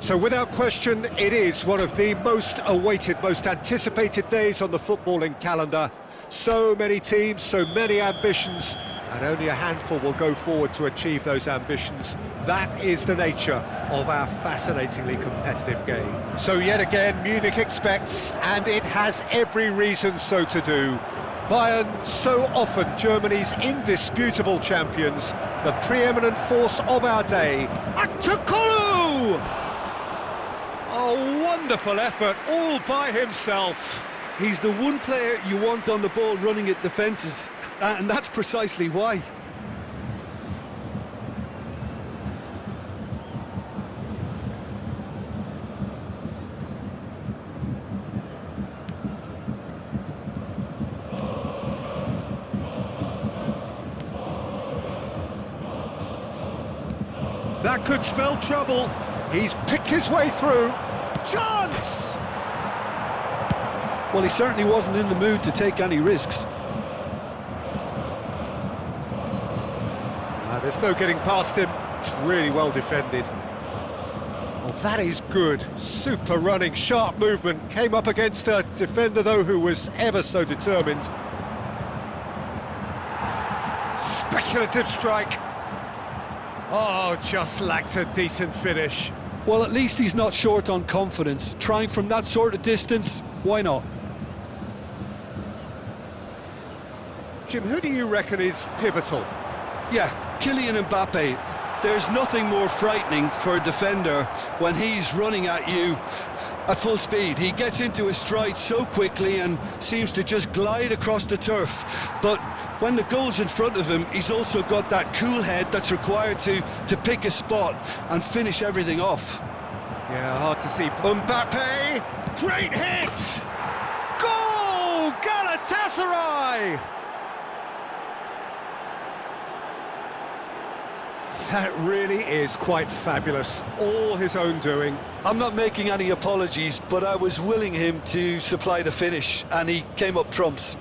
So without question, it is one of the most awaited, most anticipated days on the footballing calendar. So many teams, so many ambitions, and only a handful will go forward to achieve those ambitions. That is the nature of our fascinatingly competitive game. So yet again, Munich expects, and it has every reason so to do. Bayern, so often Germany's indisputable champions, the preeminent force of our day. Aktakolu! A wonderful effort, all by himself. He's the one player you want on the ball running at defences, and that's precisely why. That could spell trouble. He's picked his way through. Chance! Well, he certainly wasn't in the mood to take any risks. There's no getting past him. It's really well defended. Oh, that is good. Super running, sharp movement. Came up against a defender, though, who was ever so determined. Speculative strike. Oh, just lacked a decent finish. Well, at least he's not short on confidence. Trying from that sort of distance, why not? Jim, who do you reckon is pivotal? Yeah, Kylian Mbappe. There's nothing more frightening for a defender when he's running at you at full speed. He gets into his stride so quickly and seems to just glide across the turf. But when the goal's in front of him, he's also got that cool head that's required to pick a spot and finish everything off. Yeah, hard to see. Mbappe! Great hit! Goal! Galatasaray! That really is quite fabulous, all his own doing. I'm not making any apologies, but I was willing him to supply the finish, and he came up trumps.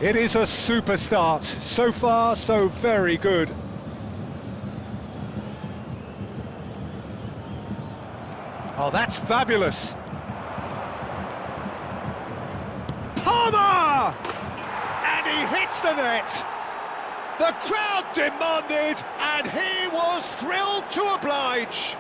It is a super start. So far, so very good. Oh, that's fabulous. Palmer! And he hits the net. The crowd demanded, and he was thrilled to oblige.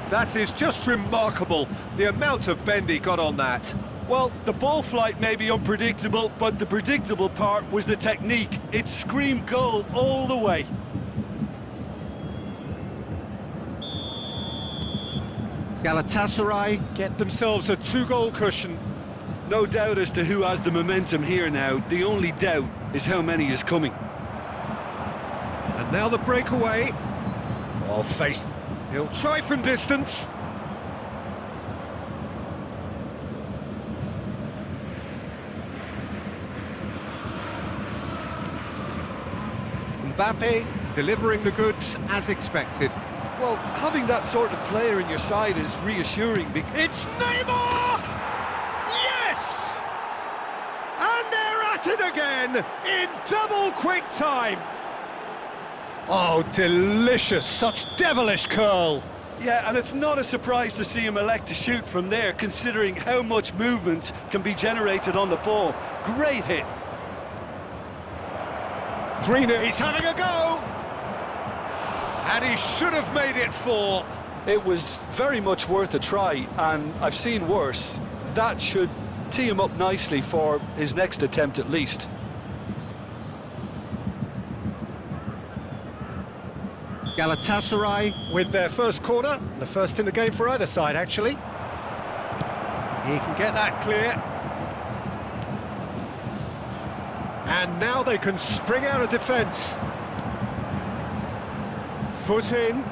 That is just remarkable, the amount of bend he got on that. Well, the ball flight may be unpredictable, but the predictable part was the technique. It screamed goal all the way. Galatasaray get themselves a two-goal cushion. No doubt as to who has the momentum here now. The only doubt is how many is coming. And now the breakaway. Oh, face. He'll try from distance. Mbappe delivering the goods as expected. Well, having that sort of player in your side is reassuring. It's Neymar! Yes! And they're at it again in double quick time. Oh, delicious, such devilish curl. Yeah, and it's not a surprise to see him elect to shoot from there, considering how much movement can be generated on the ball. Great hit. 3-0. He's having a go! And he should have made it 4. It was very much worth a try, and I've seen worse. That should tee him up nicely for his next attempt at least. Galatasaray with their first corner, the first in the game for either side, actually. He can get that clear. And now they can spring out of defence. Foot in.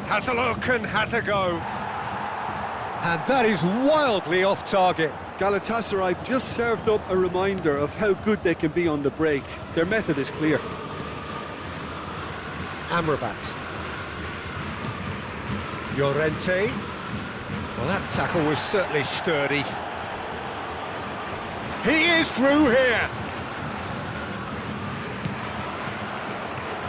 Has a look and has a go. And that is wildly off target. Galatasaray just served up a reminder of how good they can be on the break. Their method is clear. Amrabat. Llorente. Well, that tackle was certainly sturdy. He is through here.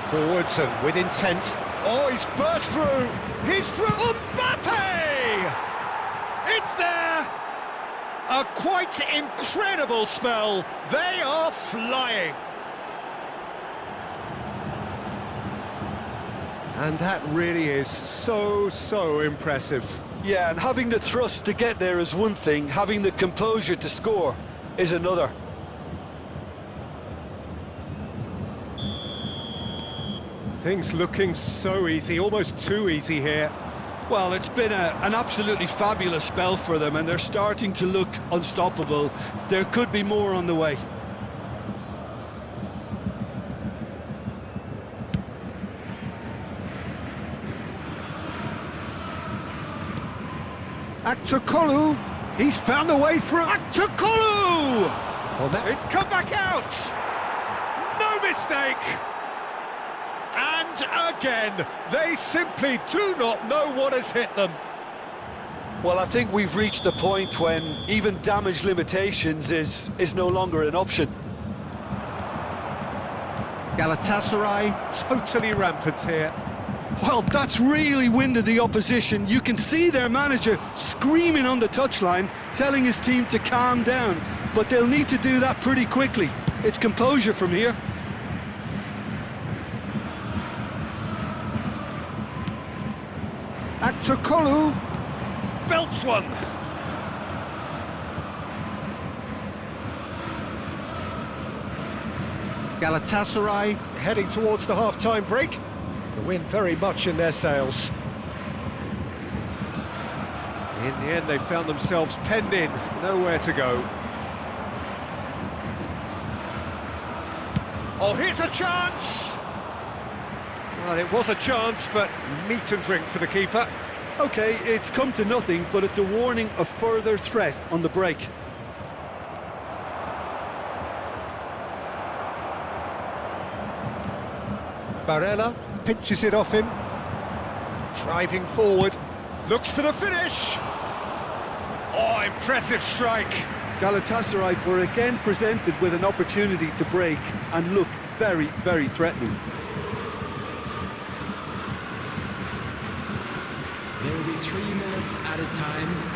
Forwards and with intent. Oh, he's burst through. He's through. Mbappe! It's there. A quite incredible spell. They are flying. And that really is so impressive. Yeah, and having the thrust to get there is one thing, having the composure to score is another. Things looking so easy, almost too easy here. Well, it's been an absolutely fabulous spell for them, and they're starting to look unstoppable. There could be more on the way. Aktakolu, he's found a way through. Aktakolu! Well, it's come back out. No mistake. And again, they simply do not know what has hit them. Well, I think we've reached the point when even damage limitations is no longer an option. Galatasaray totally rampant here. Well, that's really winded the opposition. You can see their manager screaming on the touchline, telling his team to calm down, but they'll need to do that pretty quickly. It's composure from here. Aktakolu belts one. Galatasaray heading towards the half-time break. The wind very much in their sails. In the end, they found themselves penned in, nowhere to go. Oh, here's a chance! Well, it was a chance, but meat and drink for the keeper. OK, it's come to nothing, but it's a warning of further threat on the break. Barella pinches it off him. Driving forward. Looks for the finish. Oh, impressive strike. Galatasaray were again presented with an opportunity to break and look very, very threatening. There will be 3 minutes at a time.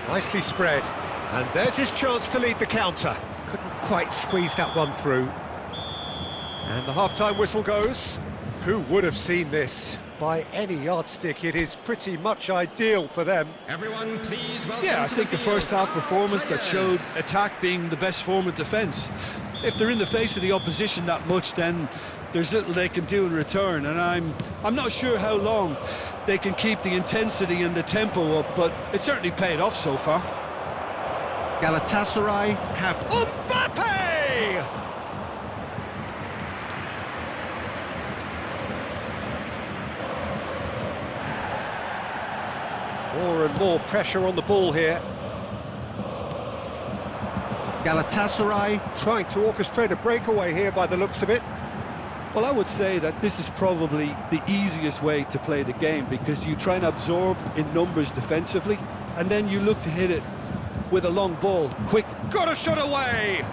Nicely spread. And there's his chance to lead the counter. Couldn't quite squeeze that one through. And the half-time whistle goes. Who would have seen this? by any yardstick, it is pretty much ideal for them. Everyone, please welcome Yeah, I to think the the first field, half performance that players. showed attack being the best form of defence. If they're in the face of the opposition that much, then there's little they can do in return, and I'm not sure how long they can keep the intensity and the tempo up, but it's certainly paid off so far. Galatasaray have Mbappe! More and more pressure on the ball here. Galatasaray trying to orchestrate a breakaway here by the looks of it. Well, I would say that this is probably the easiest way to play the game, because you try and absorb in numbers defensively, and then you look to hit it with a long ball, quick. Got a shot away!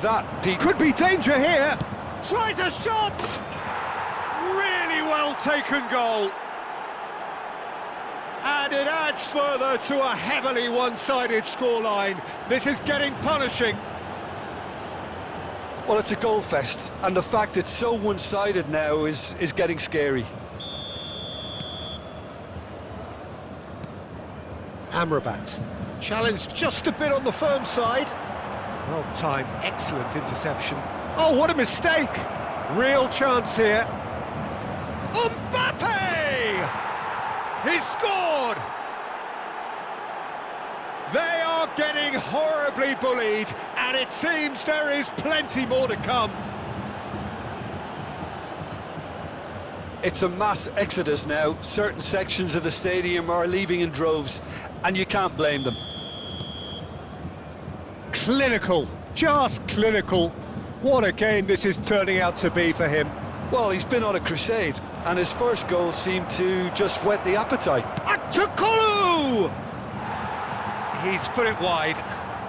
That, Pete, Could be danger here! Tries a shot! Really well taken goal. And it adds further to a heavily one-sided scoreline. This is getting punishing. well, it's a goal fest, and the fact it's so one-sided now is getting scary. Amrabat. Challenged just a bit on the firm side. Well timed, excellent interception. Oh, what a mistake! Real chance here. Mbappe! He's scored! They are getting horribly bullied, and it seems there is plenty more to come. It's a mass exodus now. Certain sections of the stadium are leaving in droves, and you can't blame them. Clinical, just clinical. What a game this is turning out to be for him. Well, he's been on a crusade, and his first goal seemed to just whet the appetite. Aktakolu! He's put it wide.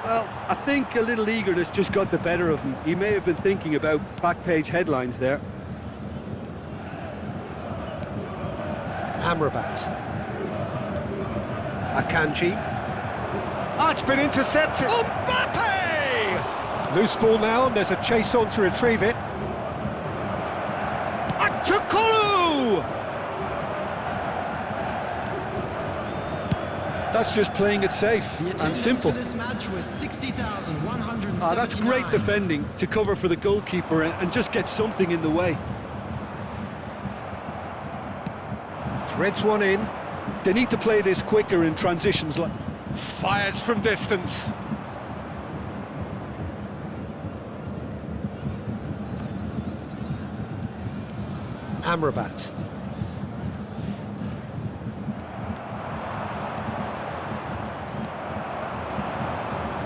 Well, I think a little eagerness just got the better of him. He may have been thinking about back-page headlines there. Amrabat. Akanji. Ah, it's been intercepted. Mbappe! Loose ball now, and there's a chase on to retrieve it. Aktakolu! That's just playing it safe The and attendance simple. for this match was 60,179. That's great defending to cover for the goalkeeper and just get something in the way. Threads one in. They need to play this quicker in transitions. Fires from distance. Amrabat.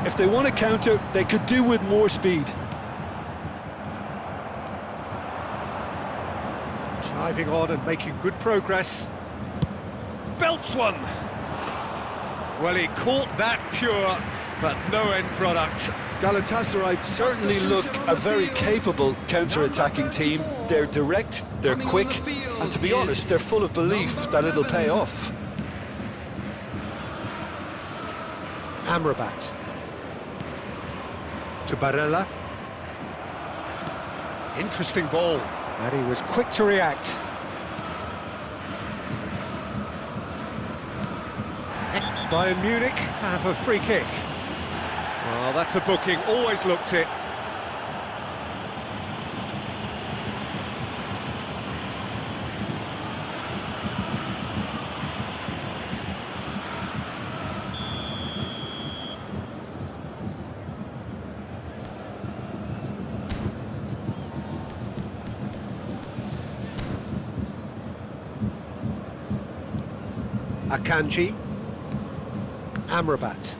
If they want to counter, they could do with more speed. Driving on and making good progress. Belts one. Well, he caught that pure, but no end product. Galatasaray certainly look a very capable counter-attacking team. They're direct, they're quick, and to be honest, they're full of belief that it'll pay off. Amrabat. To Barella. Interesting ball. And he was quick to react. Bayern Munich have a free kick. Oh, that's a booking, always looked it. Akanji. Amrabat.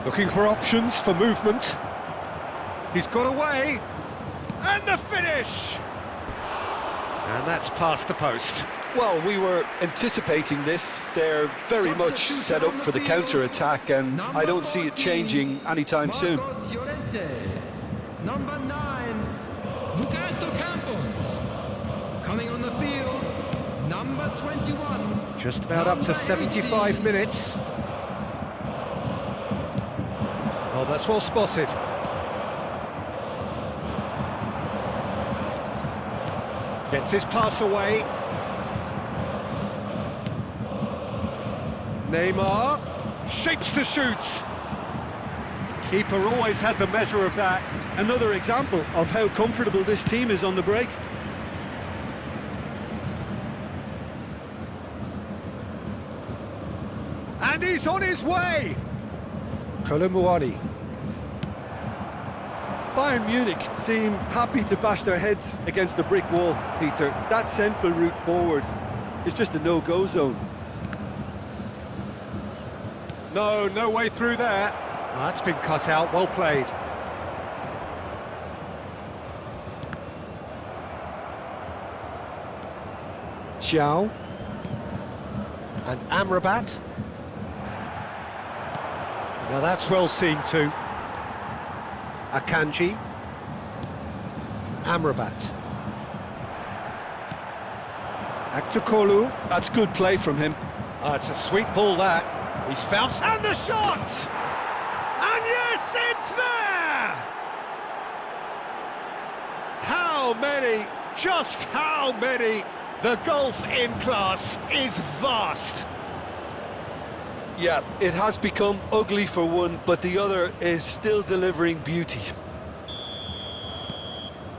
Looking for options for movement. He's got away. And the finish! And that's past the post. Well, we were anticipating this. They're very much set up for the counter-attack, and I don't see it changing anytime soon. Number 9, Bukayo Campos. Coming on the field, number 21. Just about up to 75 minutes. Well, That's well spotted. Gets his pass away. Neymar shapes to shoot. Keeper always had the measure of that. Another example of how comfortable this team is on the break. And he's on his way. Kolomuani. Bayern Munich seem happy to bash their heads against the brick wall, Peter. That central route forward is just a no-go zone. No way through there. That's been cut out, well played. Xiao. And Amrabat. Now that's well seen too. Akanji. Amrabat. Aktakolu. That's good play from him. It's a sweet ball that. He's found... And the shot! And yes, it's there! How many? Just how many? The gulf in class is vast. Yeah, it has become ugly for one, but the other is still delivering beauty.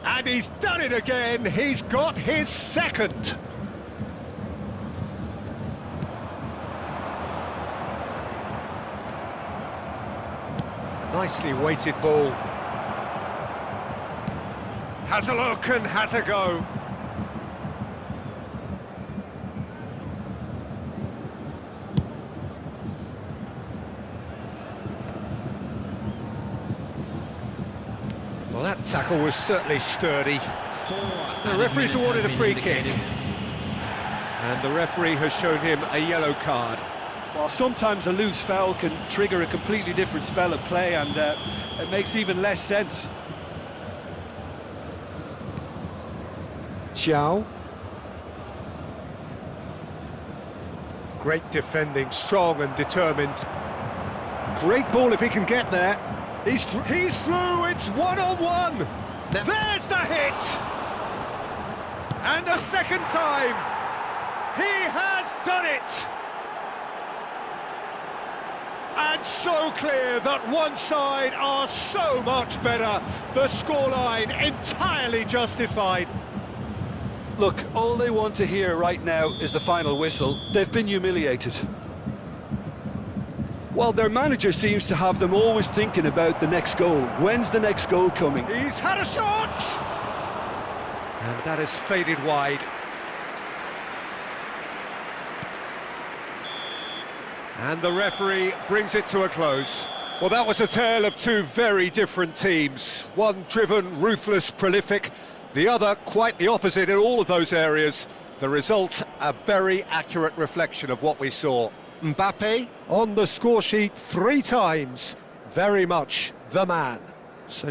And he's done it again. He's got his second. Nicely weighted ball. Has a look and has a go. Well, that tackle was certainly sturdy. The referee's awarded a free kick. And the referee has shown him a yellow card. Well, sometimes a loose foul can trigger a completely different spell of play, and it makes even less sense. Xiao. Great defending, strong and determined. Great ball if he can get there. He's through, it's one-on-one! There's the hit! And a second time! He has done it! And so clear that one side are so much better. The scoreline entirely justified. Look, all they want to hear right now is the final whistle. They've been humiliated. Well, their manager seems to have them always thinking about the next goal. When's the next goal coming? He's had a shot! And that has faded wide. And the referee brings it to a close. Well, that was a tale of two very different teams. One driven, ruthless, prolific. The other quite the opposite in all of those areas. The result, a very accurate reflection of what we saw. Mbappe on the score sheet 3 times. Very much the man.